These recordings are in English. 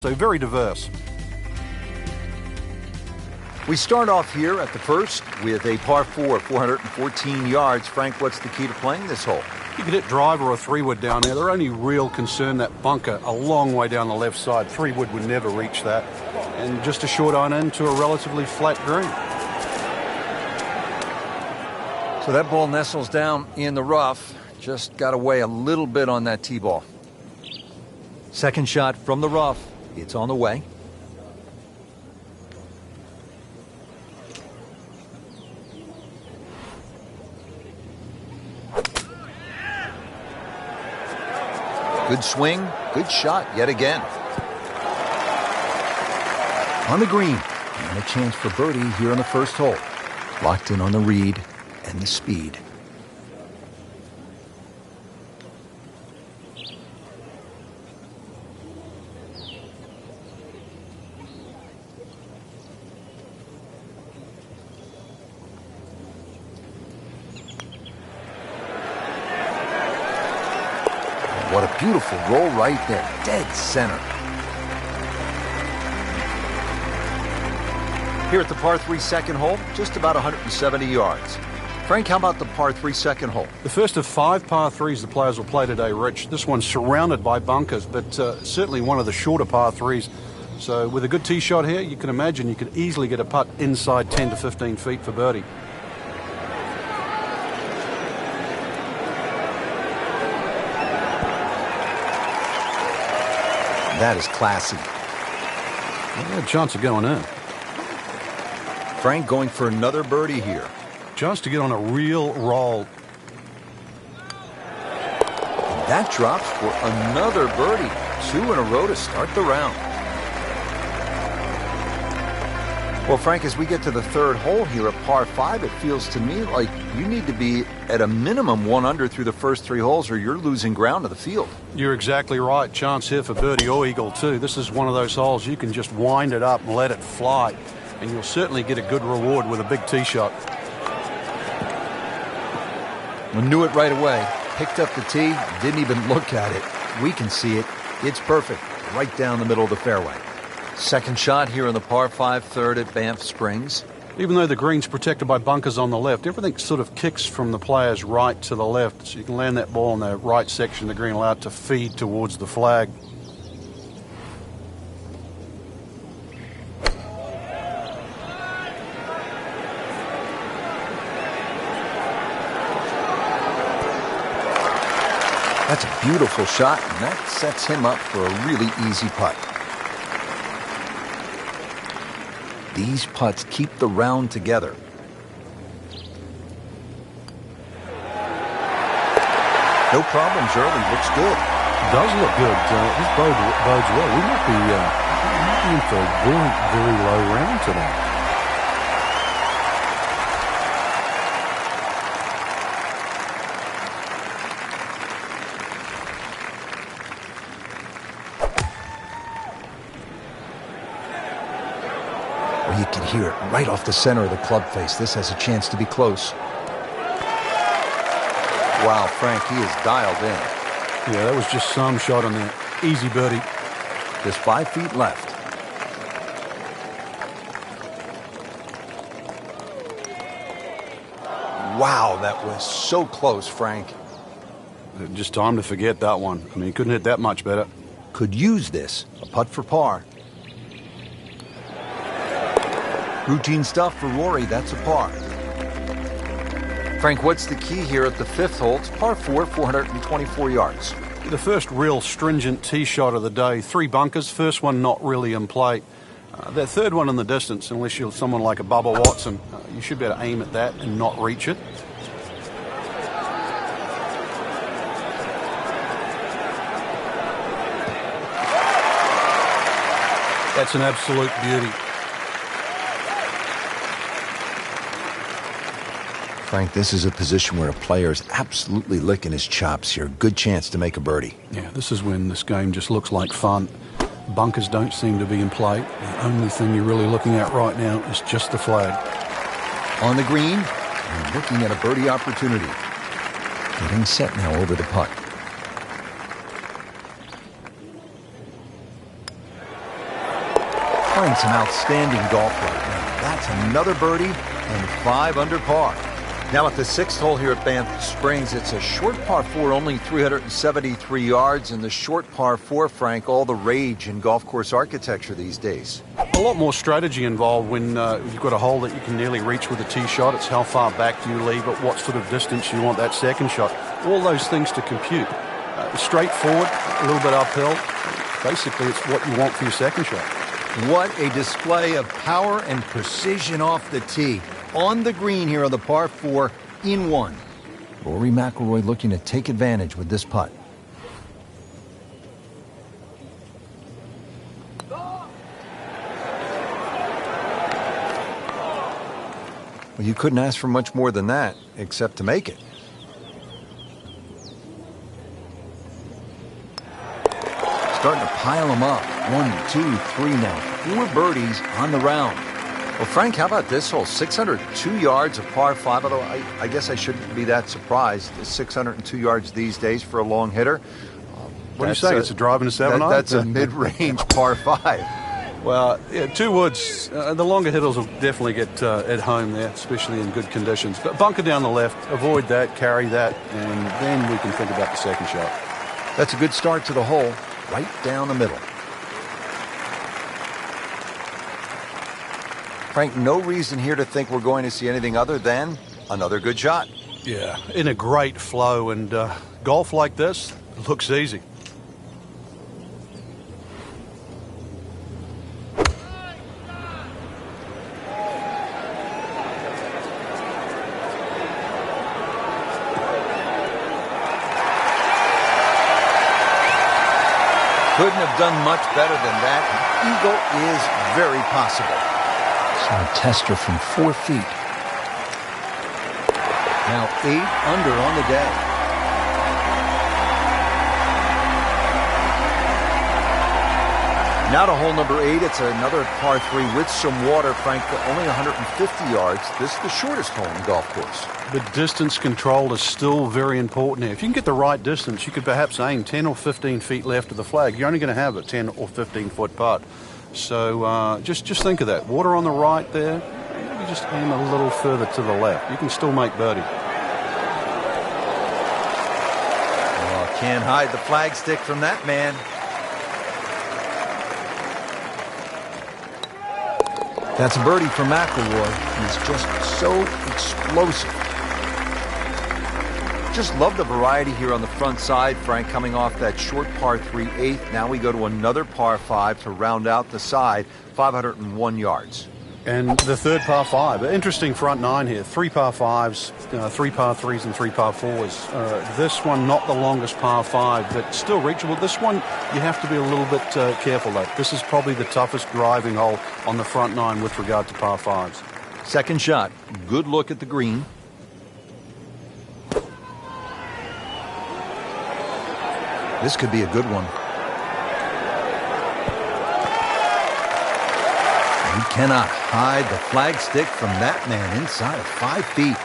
So very diverse. We start off here at the first with a par 4, 414 yards. Frank, what's the key to playing this hole? You could hit driver or 3-wood down there. Their only real concern, that bunker a long way down the left side. 3-wood would never reach that. And just a short iron into a relatively flat green. So that ball nestles down in the rough. Just got away a little bit on that tee ball. Second shot from the rough. It's on the way. Good swing, good shot yet again. On the green, and a chance for birdie here on the first hole. Locked in on the read and the speed. What a beautiful roll right there, dead center. Here at the par 3 second hole, just about 170 yards. Frank, how about the par 3 second hole? The first of 5 par 3s the players will play today, Rich. This one's surrounded by bunkers, but certainly one of the shorter par 3s. So with a good tee shot here, you can imagine you could easily get a putt inside 10 to 15 feet for birdie. That is classy. Yeah, chance of going in. Frank going for another birdie here. Chance to get on a real roll. And that drops for another birdie. 2 in a row to start the round. Well, Frank, as we get to the third hole here at par 5, it feels to me like you need to be at a minimum 1 under through the first 3 holes or you're losing ground to the field. You're exactly right. Chance here for birdie or eagle, too. This is one of those holes you can just wind it up and let it fly, and you'll certainly get a good reward with a big tee shot. We knew it right away. Picked up the tee, didn't even look at it. We can see it. It's perfect. Right down the middle of the fairway. Second shot here in the par 5 third at Banff Springs. Even though the green's protected by bunkers on the left, everything sort of kicks from the player's right to the left, so you can land that ball in the right section of the green, allow it to feed towards the flag. That's a beautiful shot, and that sets him up for a really easy putt. These putts keep the round together. No problems early. Looks good. Does look good. This bodes well. We might be in for a very, very low round today. You can hear it right off the center of the club face. This has a chance to be close. Wow, Frank, he is dialed in. Yeah, that was just some shot on there. Easy birdie. Just 5 feet left. Wow, that was so close, Frank. Just time to forget that one. I mean, he couldn't hit that much better. Could use this. A putt for par. Routine stuff for Rory, that's a par. Frank, what's the key here at the 5th hole? It's par 4, 424 yards. The first real stringent tee shot of the day. 3 bunkers, first one not really in play. That third one in the distance, unless you're someone like a Bubba Watson, you should be able to aim at that and not reach it. That's an absolute beauty. Frank, this is a position where a player is absolutely licking his chops here. Good chance to make a birdie. Yeah, this is when this game just looks like fun. Bunkers don't seem to be in play. The only thing you're really looking at right now is just the flag. On the green, and looking at a birdie opportunity. Getting set now over the putt. Playing some outstanding golf right now. That's another birdie and 5 under par. Now at the 6th hole here at Banff Springs, it's a short par 4, only 373 yards. And the short par 4, Frank, all the rage in golf course architecture these days. A lot more strategy involved when you've got a hole that you can nearly reach with a tee shot. It's how far back do you leave it, what sort of distance you want that second shot. All those things to compute. Straightforward, a little bit uphill. Basically, it's what you want for your second shot. What a display of power and precision off the tee. On the green here on the par 4 in 1. Rory McIlroy looking to take advantage with this putt. Well, you couldn't ask for much more than that, except to make it. Starting to pile them up. 1, 2, 3 now. 4 birdies on the round. Well, Frank, how about this hole? 602 yards of par 5, although I guess I shouldn't be that surprised. 602 yards these days for a long hitter. What are you saying? It's a drive and a 7-iron? That's a mid-range par 5. Well, yeah, 2 woods. The longer hitters will definitely get at home there, especially in good conditions. But bunker down the left, avoid that, carry that, and then we can think about the second shot. That's a good start to the hole, right down the middle. Frank, no reason here to think we're going to see anything other than another good shot. Yeah, in a great flow, and golf like this looks easy. Couldn't have done much better than that. An eagle is very possible. So a tester from 4 feet. Now 8 under on the day. Now to hole number 8. It's another par 3 with some water, Frank, but only 150 yards. This is the shortest hole in the golf course. But distance control is still very important here. If you can get the right distance, you could perhaps aim 10 or 15 feet left of the flag. You're only going to have a 10 or 15 foot putt. So just think of that. Water on the right there. Maybe just aim a little further to the left. You can still make birdie. Oh, can't hide the flag stick from that man. That's a birdie for McIlroy. He's just so explosive. Just love the variety here on the front side, Frank, coming off that short par 3 8th. Now we go to another par 5 to round out the side, 501 yards. And the third par 5. Interesting front 9 here. 3 par 5s, 3 par 3s, and 3 par 4s. This one, not the longest par 5, but still reachable. This one, you have to be a little bit careful, though. This is probably the toughest driving hole on the front 9 with regard to par 5s. Second shot. Good look at the green. This could be a good one. You cannot hide the flag stick from that man inside of 5 feet.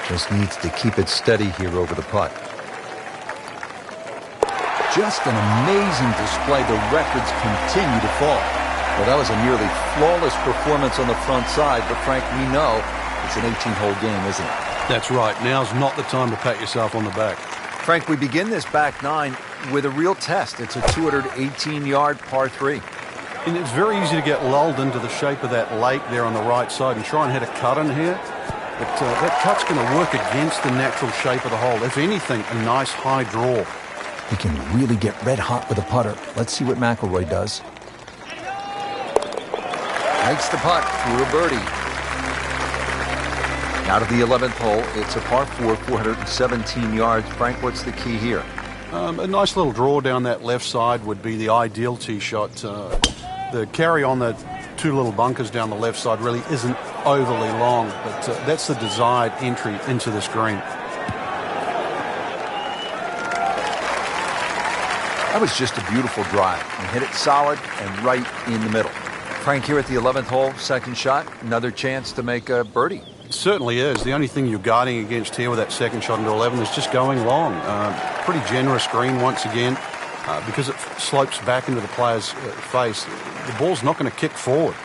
Just needs to keep it steady here over the putt. Just an amazing display. The records continue to fall. Well, that was a nearly flawless performance on the front side, but Frank, we know it's an 18-hole game, isn't it? That's right. Now's not the time to pat yourself on the back. Frank, we begin this back 9 with a real test. It's a 218-yard par 3. And it's very easy to get lulled into the shape of that lake there on the right side and try and hit a cut in here. But that cut's going to work against the natural shape of the hole. If anything, a nice high draw. He can really get red hot with a putter. Let's see what McIlroy does. Makes the putt through a birdie. Now to the 11th hole. It's a par 4, 417 yards. Frank, what's the key here? A nice little draw down that left side would be the ideal tee shot. The carry on the 2 little bunkers down the left side really isn't overly long, but that's the desired entry into this green. That was just a beautiful drive. He hit it solid and right in the middle. Frank, here at the 11th hole, second shot, another chance to make a birdie. It certainly is. The only thing you're guarding against here with that second shot into 11 is just going long. Pretty generous green once again. Because it slopes back into the player's face, the ball's not going to kick forward.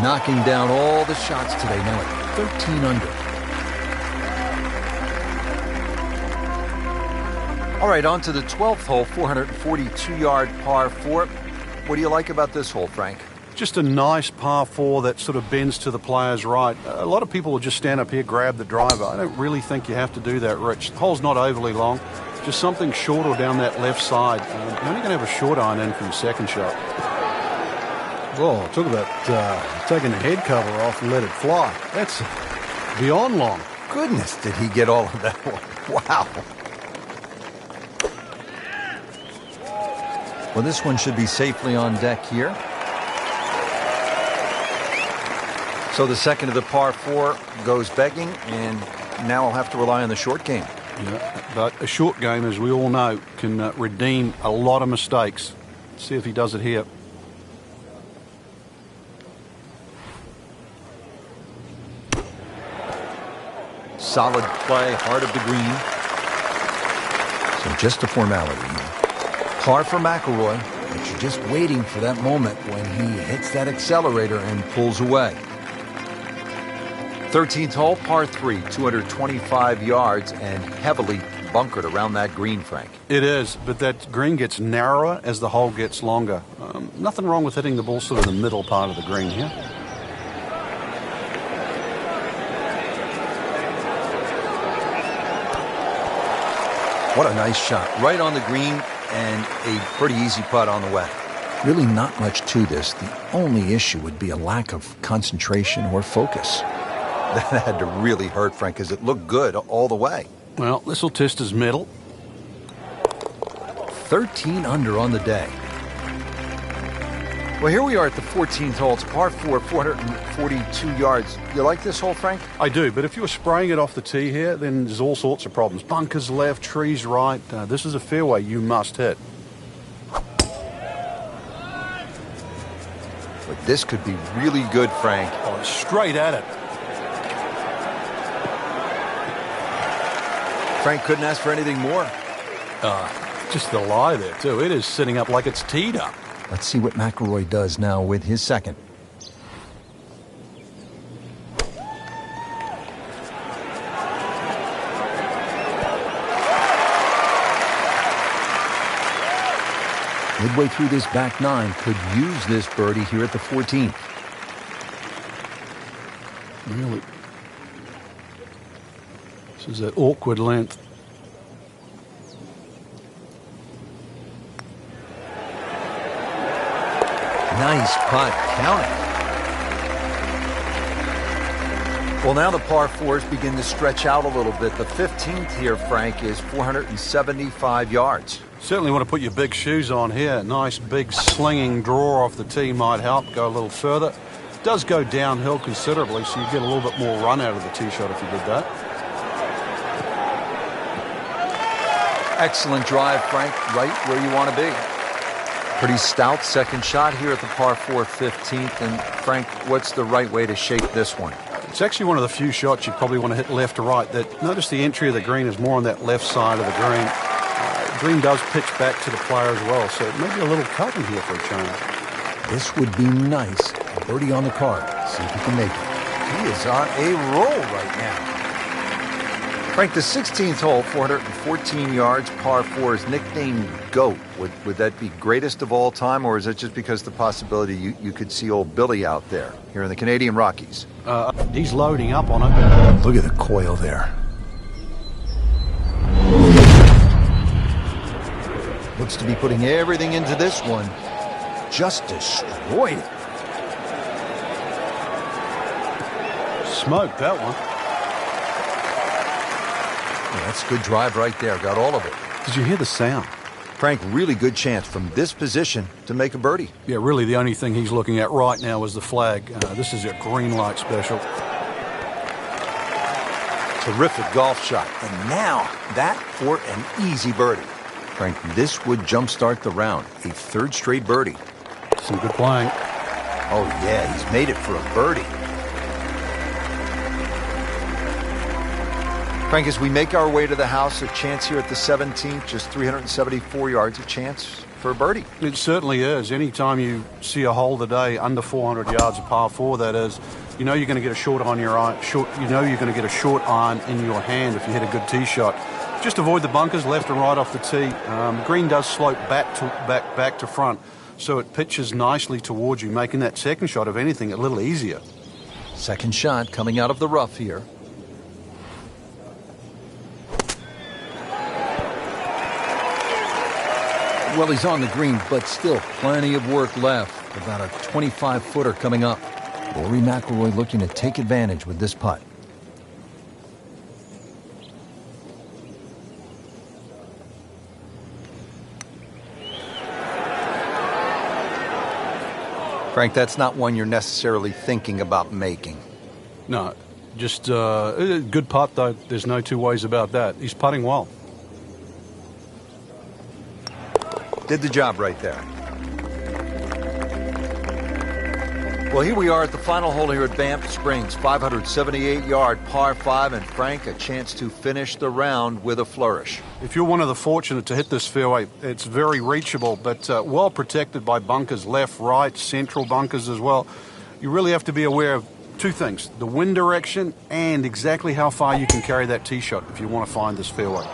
Knocking down all the shots today, now at 13 under. All right, on to the 12th hole, 442-yard par 4. What do you like about this hole, Frank? Just a nice par 4 that sort of bends to the player's right. A lot of people will just stand up here, grab the driver. I don't really think you have to do that, Rich. The hole's not overly long. Just something short or down that left side. You're only going to have a short iron in from the second shot. Whoa, talk about taking the head cover off and let it fly. That's beyond long. Goodness, did he get all of that one? Wow. Well, this one should be safely on deck here. So the second of the par 4 goes begging, and now I'll have to rely on the short game. Yeah, but a short game, as we all know, can redeem a lot of mistakes. Let's see if he does it here. Solid play, heart of the green. So just a formality. Par for McIlroy, but you're just waiting for that moment when he hits that accelerator and pulls away. 13th hole, par 3, 225 yards and heavily bunkered around that green, Frank. It is, but that green gets narrower as the hole gets longer. Nothing wrong with hitting the ball sort of the middle part of the green here. What a nice shot. Right on the green and a pretty easy putt on the way. Really not much to this. The only issue would be a lack of concentration or focus. That had to really hurt, Frank, because it looked good all the way. Well, this will test his mettle. 13 under on the day. Well, here we are at the 14th hole. It's par 4, 442 yards. You like this hole, Frank? I do, but if you were spraying it off the tee here, then there's all sorts of problems. Bunkers left, trees right. This is a fairway you must hit. But this could be really good, Frank. Oh, straight at it. Frank couldn't ask for anything more. Just the lie there, too. It is sitting up like it's teed up. Let's see what McIlroy does now with his second. Midway through this back nine, could use this birdie here at the 14th. Really? This is that awkward length. Nice putt. Count it. Well, now the par 4s begin to stretch out a little bit. The 15th here, Frank, is 475 yards. Certainly want to put your big shoes on here. Nice big slinging draw off the tee might help. Go a little further. It does go downhill considerably, so you get a little bit more run out of the tee shot if you did that. Excellent drive, Frank. Right where you want to be. Pretty stout second shot here at the par 4 15th. And Frank, what's the right way to shape this one? It's actually one of the few shots you probably want to hit left to right. Notice the entry of the green is more on that left side of the green. Green does pitch back to the player as well, so it may be a little cut in here for a change. This would be nice. A birdie on the card. See if he can make it. He is on a roll right now. Frank, the 16th hole, 414 yards, par 4, is nicknamed GOAT. Would that be greatest of all time, or is it just because the possibility you could see old Billy out there here in the Canadian Rockies? He's loading up on it. Look at the coil there. Looks to be putting everything into this one. Just destroyed it. Smoked that one. Yeah, that's a good drive right there. Got all of it. Did you hear the sound? Frank, really good chance from this position to make a birdie. Yeah, really the only thing he's looking at right now is the flag. This is a green light special. Terrific golf shot. And now that for an easy birdie. Frank, this would jumpstart the round. A third straight birdie. Some good playing. Oh, yeah, he's made it for a birdie. Frank, as we make our way to the house, a chance here at the 17th, just 374 yards, a chance for a birdie. It certainly is. Anytime you see a hole today under 400 yards, a par 4 that is, you know you're going to get a short on your iron. You know you're going to get a short iron in your hand if you hit a good tee shot. Just avoid the bunkers left and right off the tee. Green does slope back to front, so it pitches nicely towards you, making that second shot, if anything, a little easier. Second shot coming out of the rough here. Well, he's on the green, but still plenty of work left. About a 25-footer coming up. Rory McIlroy looking to take advantage with this putt. Frank, that's not one you're necessarily thinking about making. No, just a good putt, though. There's no two ways about that. He's putting well. Did the job right there. Well, here we are at the final hole here at Banff Springs. 578-yard par 5, and Frank, a chance to finish the round with a flourish. If you're one of the fortunate to hit this fairway, it's very reachable, but well protected by bunkers, left, right, central bunkers as well. You really have to be aware of two things: the wind direction and exactly how far you can carry that tee shot if you want to find this fairway.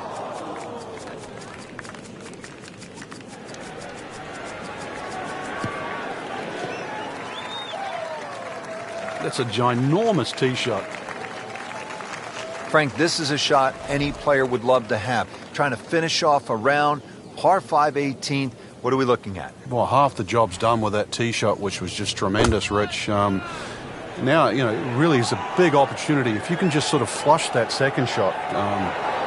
That's a ginormous tee shot. Frank, this is a shot any player would love to have. Trying to finish off a round, par 5 18th. What are we looking at? Well, half the job's done with that tee shot, which was just tremendous, Rich. Now, you know, it really is a big opportunity. If you can just sort of flush that second shot,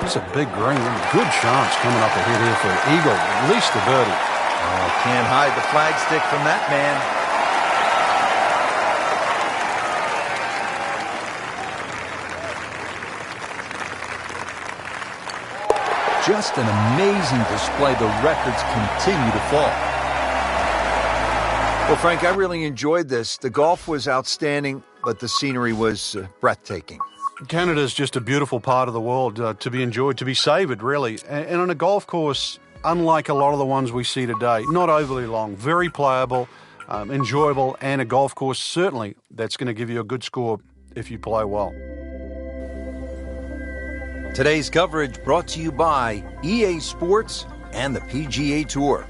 it's a big green. Good chance coming up ahead here for an eagle, at least a birdie. Oh, can't hide the flagstick from that man. Just an amazing display. The records continue to fall. Well, Frank, I really enjoyed this. The golf was outstanding, but the scenery was breathtaking. Canada's just a beautiful part of the world to be enjoyed, to be savoured, really. And on a golf course, unlike a lot of the ones we see today, not overly long, very playable, enjoyable, and a golf course, certainly, that's going to give you a good score if you play well. Today's coverage brought to you by EA Sports and the PGA Tour.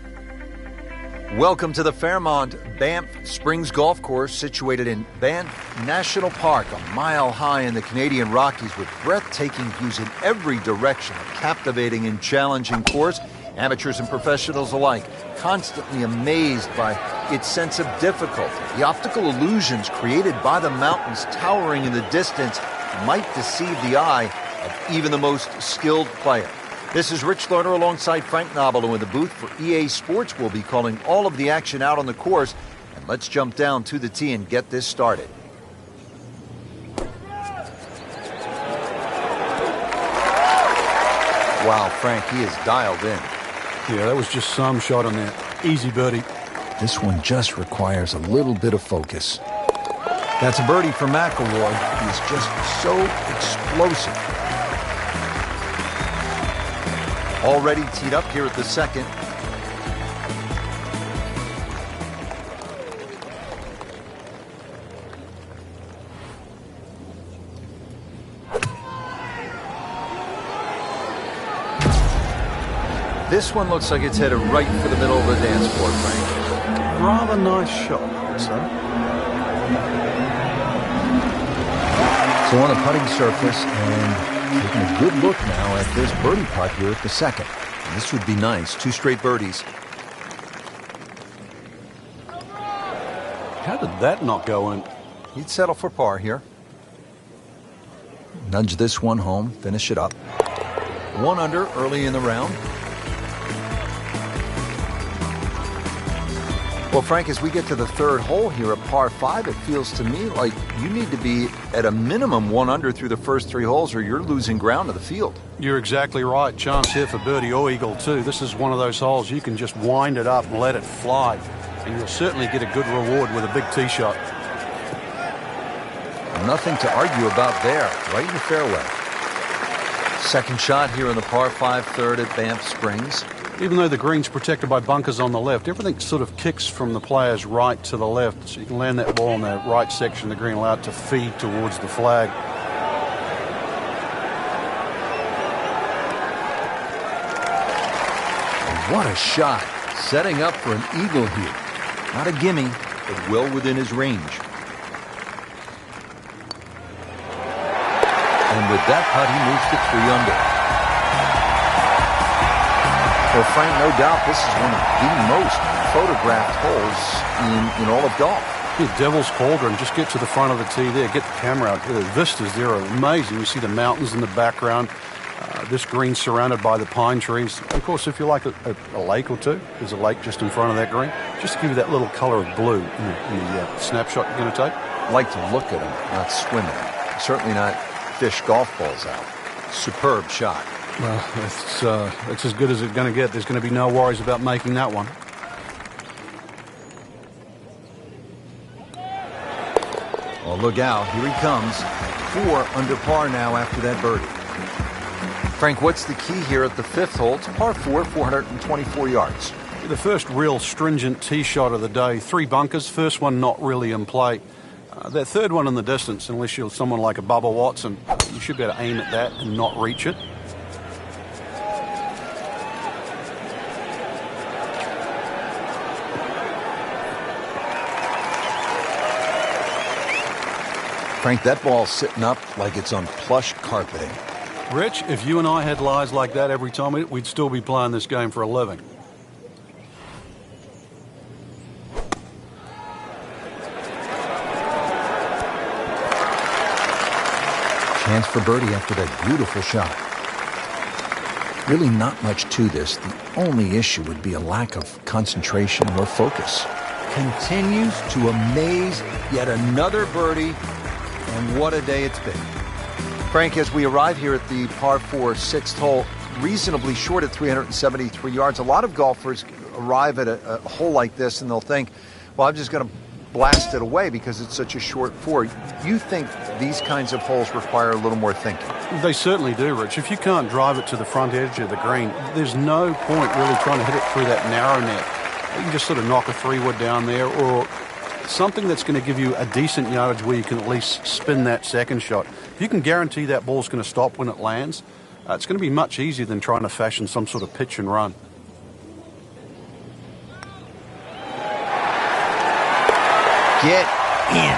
Welcome to the Fairmont Banff Springs Golf Course, situated in Banff National Park, a mile high in the Canadian Rockies with breathtaking views in every direction. A captivating and challenging course, amateurs and professionals alike constantly amazed by its sense of difficulty. The optical illusions created by the mountains towering in the distance might deceive the eye of even the most skilled player. This is Rich Lerner alongside Frank Nobilo in the booth for EA Sports. We'll be calling all of the action out on the course. And let's jump down to the tee and get this started. Wow, Frank, he is dialed in. Yeah, that was just some shot on there. Easy birdie. This one just requires a little bit of focus. That's a birdie for McIlroy. He's just so explosive. Already teed up here at the second. This one looks like it's headed right for the middle of the dance floor, Frank. Rather nice shot, I would say. So on the putting surface, and taking a good look now at this birdie putt here at the second. And this would be nice. 2 straight birdies. How did that not go in? He'd settle for par here. Nudge this one home, finish it up. 1 under early in the round. Well, Frank, as we get to the third hole here at par 5, it feels to me like you need to be at a minimum 1 under through the first 3 holes or you're losing ground to the field. You're exactly right. Chance here for birdie or eagle too. This is one of those holes you can just wind it up and let it fly. And you'll certainly get a good reward with a big tee shot. Nothing to argue about there. Right in the fairway. Second shot here in the par 5 third at Banff Springs. Even though the green's protected by bunkers on the left, everything sort of kicks from the player's right to the left. So you can land that ball in the right section of the green, allow it to feed towards the flag. What a shot. Setting up for an eagle here. Not a gimme, but well within his range. And with that putt, he moves to 3 under. Well, Frank, no doubt this is one of the most photographed holes in all of golf. Yeah, Devil's Cauldron, just get to the front of the tee there, get the camera out. The vistas there are amazing. You see the mountains in the background. This green surrounded by the pine trees. Of course, if you like a lake or two, there's a lake just in front of that green. Just to give you that little color of blue in the snapshot you're going to take. Like to look at them, not swim in them. Certainly not fish golf balls out. Superb shot. Well, it's as good as it's going to get. There's going to be no worries about making that one. Oh, look out. Here he comes. 4 under par now after that birdie. Frank, what's the key here at the 5th hole? It's par 4, 424 yards. The first real stringent tee shot of the day. 3 bunkers. First one not really in play. That third one in the distance, unless you're someone like a Bubba Watson, you should be able to aim at that and not reach it. Frank, that ball's sitting up like it's on plush carpeting. Rich, if you and I had lies like that every time, we'd still be playing this game for a living. Chance for birdie after that beautiful shot. Really not much to this. The only issue would be a lack of concentration or focus. Continues to amaze. Yet another birdie. And what a day it's been. Frank, as we arrive here at the par 4 6th hole, reasonably short at 373 yards, a lot of golfers arrive at a hole like this and they'll think, well, I'm just going to blast it away because it's such a short 4. You think these kinds of holes require a little more thinking? They certainly do, Rich. If you can't drive it to the front edge of the green, there's no point really trying to hit it through that narrow net. You can just sort of knock a 3-wood down there, or something that's going to give you a decent yardage where you can at least spin that second shot. If you can guarantee that ball's going to stop when it lands, it's going to be much easier than trying to fashion some sort of pitch and run. Get in.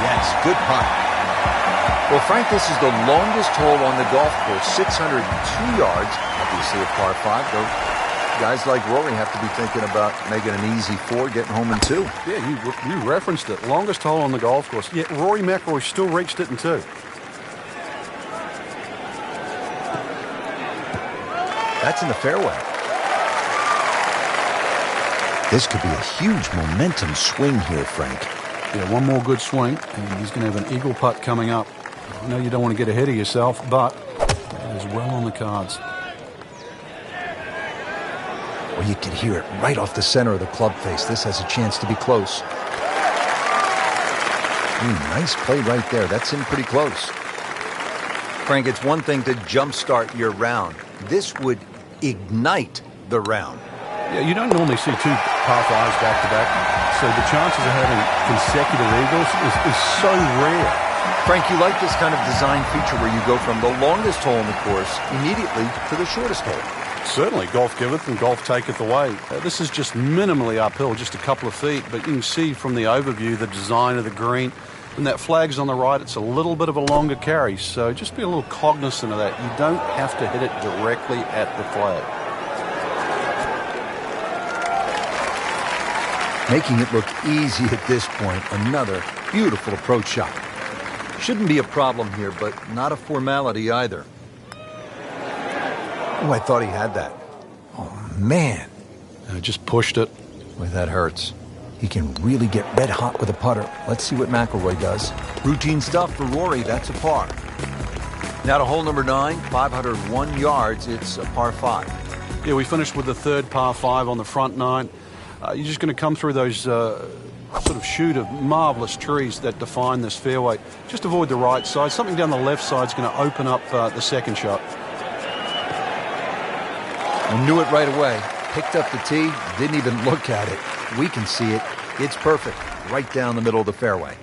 Yes, good putt. Well, Frank, this is the longest hole on the golf course, 602 yards, obviously a par 5, though guys like Rory have to be thinking about making an easy 4, getting home in 2. Yeah, you referenced it. Longest hole on the golf course. Yet Rory McIlroy still reached it in 2. That's in the fairway. This could be a huge momentum swing here, Frank. Yeah, one more good swing, and he's going to have an eagle putt coming up. I know you don't want to get ahead of yourself, but it is well on the cards. Well, you can hear it right off the center of the club face. This has a chance to be close. Nice play right there. That's in pretty close. Frank, it's one thing to jumpstart your round. This would ignite the round. Yeah, you don't normally see 2 par 5s back-to-back, so the chances of having consecutive eagles is so rare. Frank, you like this kind of design feature where you go from the longest hole in the course immediately to the shortest hole. Certainly, golf giveth and golf taketh away. This is just minimally uphill, just a couple of feet, but you can see from the overview the design of the green. And that flag's on the right, it's a little bit of a longer carry, so just be a little cognizant of that. You don't have to hit it directly at the flag. Making it look easy at this point. Another beautiful approach shot. Shouldn't be a problem here, but not a formality either. Oh, I thought he had that. Oh, man. Just pushed it. Boy, that hurts. He can really get red hot with a putter. Let's see what McIlroy does. Routine stuff for Rory. That's a par. Now to hole number 9, 501 yards. It's a par 5. Yeah, we finished with the third par 5 on the front 9. You're just going to come through those sort of shoot of marvellous trees that define this fairway. Just avoid the right side. Something down the left side is going to open up the second shot. We knew it right away. Picked up the tee, didn't even look at it. We can see it. It's perfect. Right down the middle of the fairway.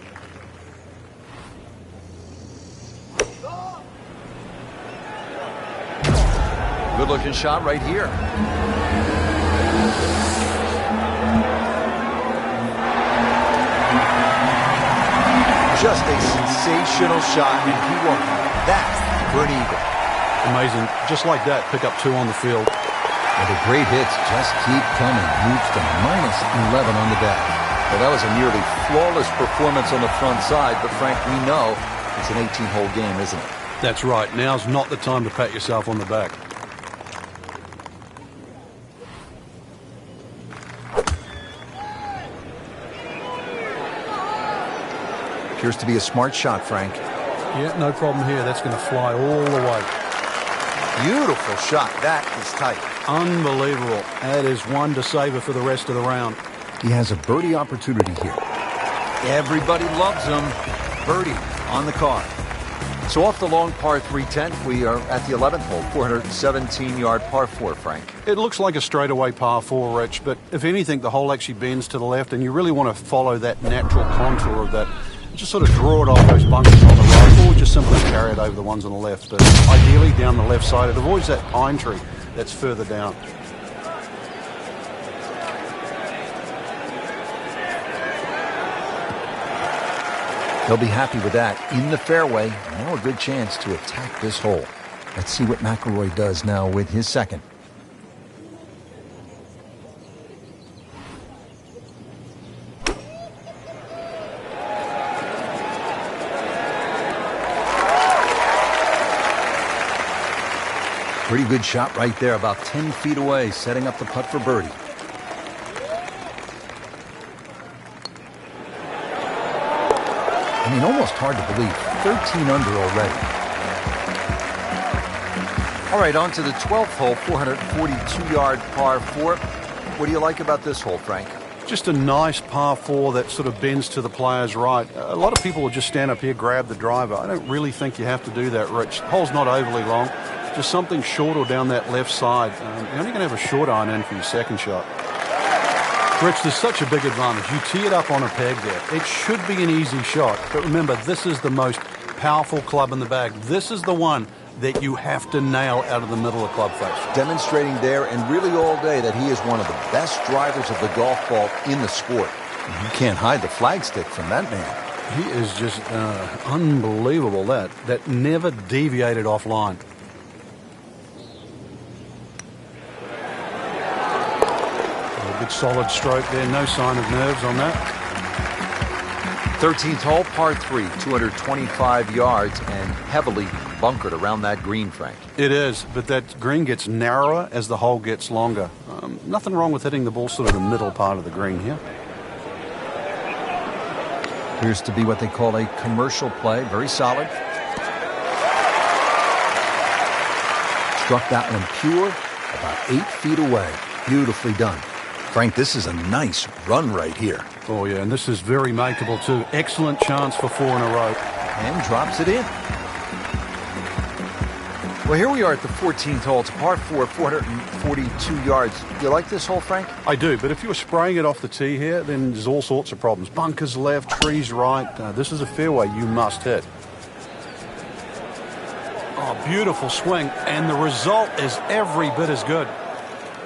Good looking shot right here. Just a sensational shot, and he won that for an eagle. Amazing. Just like that, pick up 2 on the field. Well, the great hits just keep coming. Moves to -11 on the day. Well, that was a nearly flawless performance on the front side, but Frank, we know it's an 18-hole game, isn't it? That's right. Now's not the time to pat yourself on the back. Appears to be a smart shot, Frank. Yeah, no problem here. That's going to fly all the way. Beautiful shot. That is tight. Unbelievable. That is one to savor for the rest of the round. He has a birdie opportunity here. Everybody loves him. Birdie on the card. So off the long par 3 10th, we are at the 11th hole, 417-yard par 4, Frank. It looks like a straightaway par 4, Rich, but if anything, the hole actually bends to the left, and you really want to follow that natural contour of that. Just sort of draw it off those bunkers on the right, or just simply carry it over the ones on the left. But ideally down the left side. It avoids that pine tree that's further down. They'll be happy with that. In the fairway, now a good chance to attack this hole. Let's see what McIlroy does now with his second. Pretty good shot right there, about 10 feet away, setting up the putt for birdie. I mean, almost hard to believe. 13 under already. All right, on to the 12th hole, 442-yard par 4. What do you like about this hole, Frank? Just a nice par 4 that sort of bends to the player's right. A lot of people will just stand up here, grab the driver. I don't really think you have to do that, Rich. The hole's not overly long. Just something short or down that left side. You're only going to have a short iron in for your second shot. Rich, there's such a big advantage. You tee it up on a peg there. It should be an easy shot. But remember, this is the most powerful club in the bag. This is the one that you have to nail out of the middle of club face. Demonstrating there and really all day that he is one of the best drivers of the golf ball in the sport. You can't hide the flagstick from that man. He is just unbelievable. That never deviated offline. Good solid stroke there, no sign of nerves on that. 13th hole, par 3, 225 yards and heavily bunkered around that green, Frank. It is, but that green gets narrower as the hole gets longer. Nothing wrong with hitting the ball sort of the middle part of the green here. Appears to be what they call a commercial play, very solid. Struck that one pure, about 8 feet away. Beautifully done. Frank, this is a nice run right here. Oh, yeah, and this is very makeable, too. Excellent chance for 4 in a row. And drops it in. Well, here we are at the 14th hole. It's a par 4, 442 yards. You like this hole, Frank? I do, but if you were spraying it off the tee here, then there's all sorts of problems. Bunkers left, trees right. This is a fairway you must hit. Oh, beautiful swing, and the result is every bit as good.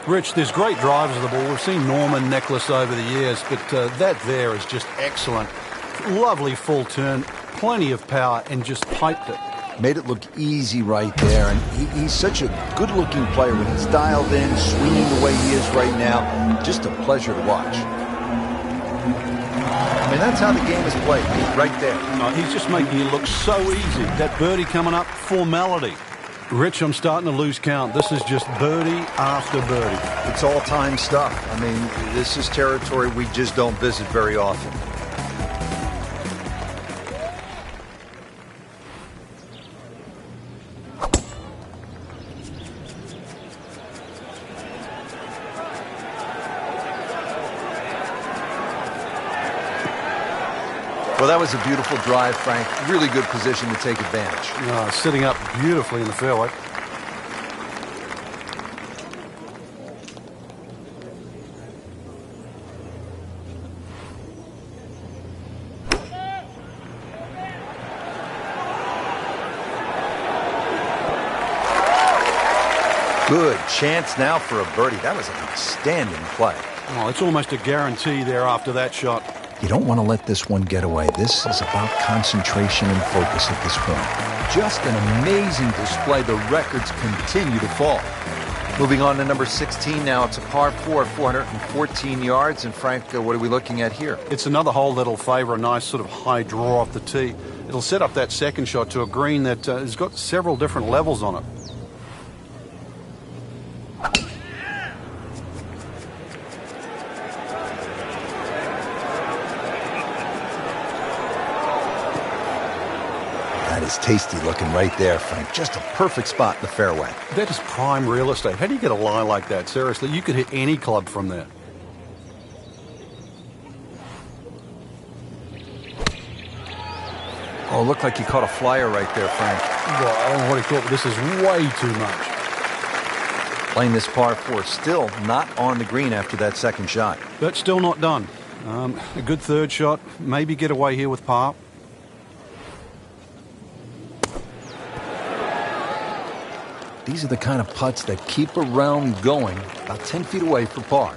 Rich, there's great drivers of the ball. We've seen Norman, Nicholas over the years, but that there is just excellent. Lovely full turn, plenty of power, and just piped it. Made it look easy right there, and he's such a good-looking player when he's dialed in, swinging the way he is right now. Just a pleasure to watch. I mean, that's how the game is played, right there. No, he's just making it look so easy. That birdie coming up, formality. Rich, I'm starting to lose count. This is just birdie after birdie. It's all-time stuff. I mean, this is territory we just don't visit very often. Well, that was a beautiful drive, Frank. Really good position to take advantage. Sitting up beautifully in the fairway. Good chance now for a birdie. That was an outstanding play. Oh, it's almost a guarantee there after that shot. You don't want to let this one get away. This is about concentration and focus at this point. Just an amazing display. The records continue to fall. Moving on to number 16 now. It's a par 4, 414 yards. And Frank, what are we looking at here? It's another hole that'll favor a nice sort of high draw off the tee. It'll set up that second shot to a green that has got several different levels on it. That is tasty looking right there, Frank. Just a perfect spot in the fairway. That is prime real estate. How do you get a lie like that? Seriously, you could hit any club from there. Oh, looked like he caught a flyer right there, Frank. Well, I don't know what he caught, but this is way too much. Playing this par 4, still not on the green after that second shot. But still not done. A good third shot. Maybe get away here with par. These are the kind of putts that keep a round going about 10 feet away for par.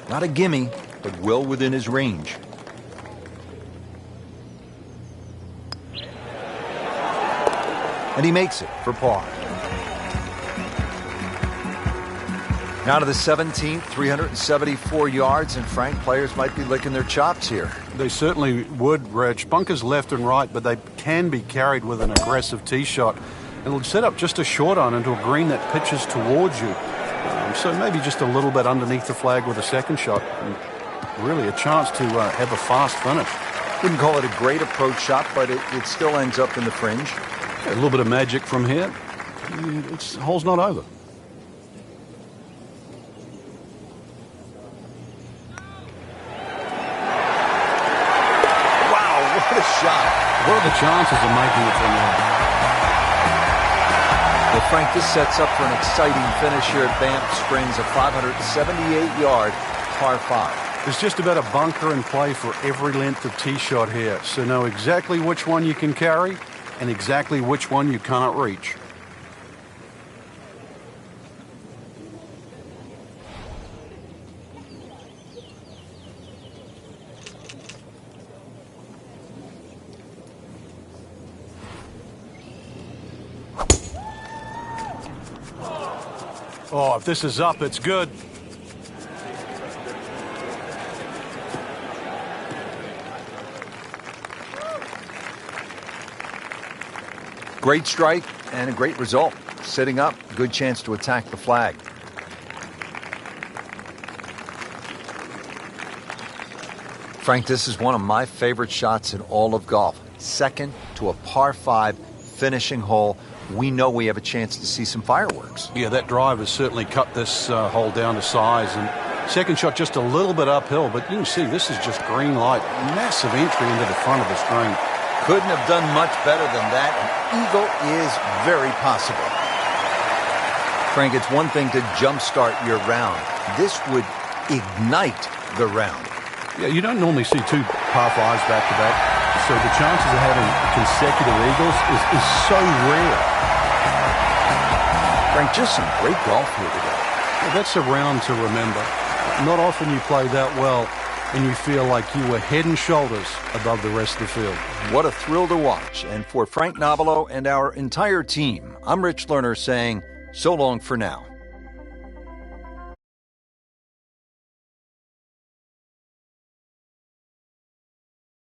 Not a gimme, but well within his range. And he makes it for par. Now to the 17th, 374 yards, and Frank, players might be licking their chops here. They certainly would, Reg. Bunkers left and right, but they can be carried with an aggressive tee shot. It'll set up just a short iron into a green that pitches towards you. So maybe just a little bit underneath the flag with a second shot. And really a chance to have a fast finish. Wouldn't call it a great approach shot, but it still ends up in the fringe. A little bit of magic from here. It's hole's not over. Wow, what a shot. What are the chances of making it from there? Well, Frank, this sets up for an exciting finish here at Banff Springs, a 578-yard par 5. There's just about a bunker in play for every length of tee shot here, so know exactly which one you can carry and exactly which one you cannot reach. Oh, if this is up, it's good. Great strike and a great result. Sitting up, good chance to attack the flag. Frank, this is one of my favorite shots in all of golf. Second to a par 5 finishing hole. We know we have a chance to see some fireworks. Yeah, that drive has certainly cut this hole down to size. And second shot just a little bit uphill, but you can see this is just green light. Massive entry into the front of the screen. Couldn't have done much better than that. An eagle is very possible. Frank, it's one thing to jumpstart your round. This would ignite the round. Yeah, you don't normally see two par 5s back-to-back, so the chances of having consecutive eagles is so rare. Frank, just some great golf here today. Well, that's a round to remember. Not often you play that well and you feel like you were head and shoulders above the rest of the field. What a thrill to watch. And for Frank Novello and our entire team, I'm Rich Lerner saying so long for now.